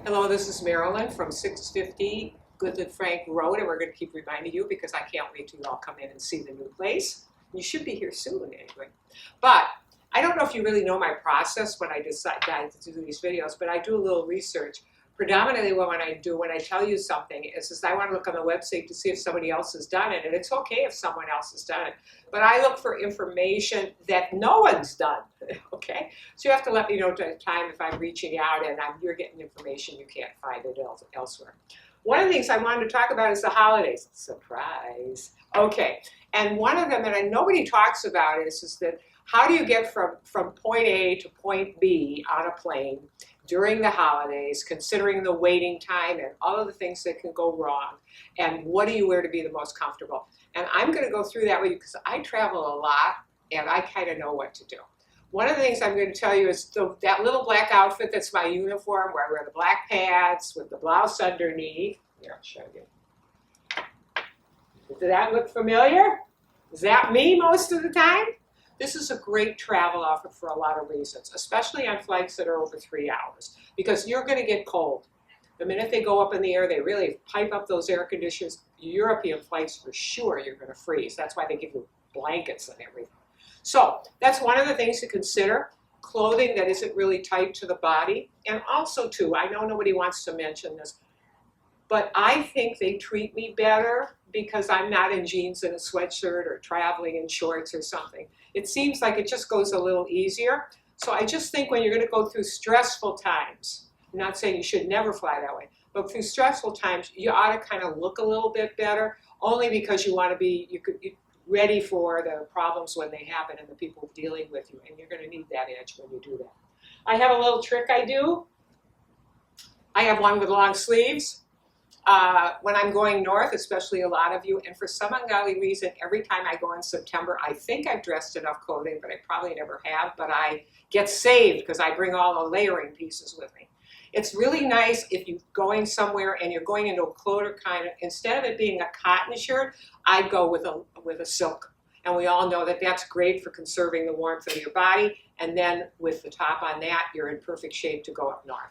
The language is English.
Hello, this is Marilyn from 650 Goodland Frank Road, and we're going to keep reminding you because I can't wait till you all come in and see the new place. You should be here soon anyway. But I don't know if you really know my process when I decide to do these videos, but I do a little research. Predominantly what when I tell you something is I want to look on the website to see if somebody else has done it, and it's okay if someone else has done it. But I look for information that no one's done, okay? So you have to let me know at the time if I'm reaching out and you're getting information you can't find it elsewhere. One of the things I wanted to talk about is the holidays. Surprise. Okay, and one of them that nobody talks about is that how do you get from point A to point B on a plane during the holidays, considering the waiting time and all of the things that can go wrong, and what do you wear to be the most comfortable? And I'm going to go through that with you because I travel a lot and I kind of know what to do. One of the things I'm going to tell you is that little black outfit that's my uniform, where I wear the black pants with the blouse underneath. Here, I'll show you. Does that look familiar? Is that me most of the time? This is a great travel outfit for a lot of reasons, especially on flights that are over 3 hours, because you're going to get cold. The minute they go up in the air, they really pipe up those air conditioners. European flights, for sure, you're going to freeze. That's why they give you blankets and everything. So that's one of the things to consider, clothing that isn't really tight to the body. And also, too, I know nobody wants to mention this, but I think they treat me better because I'm not in jeans and a sweatshirt or traveling in shorts or something. It seems like it just goes a little easier. So I just think when you're going to go through stressful times, I'm not saying you should never fly that way, but through stressful times, you ought to kind of look a little bit better, only because you want to be ready for the problems when they happen and the people dealing with you, and you're going to need that edge when you do that. I have a little trick I do. I have one with long sleeves. When I'm going north, especially a lot of you, and for some ungodly reason, every time I go in September, I think I've dressed enough clothing, but I probably never have, but I get saved because I bring all the layering pieces with me. It's really nice if you're going somewhere and you're going into a closer kind of, instead of it being a cotton shirt, I'd go with a silk. And we all know that that's great for conserving the warmth of your body, and then with the top on that, you're in perfect shape to go up north.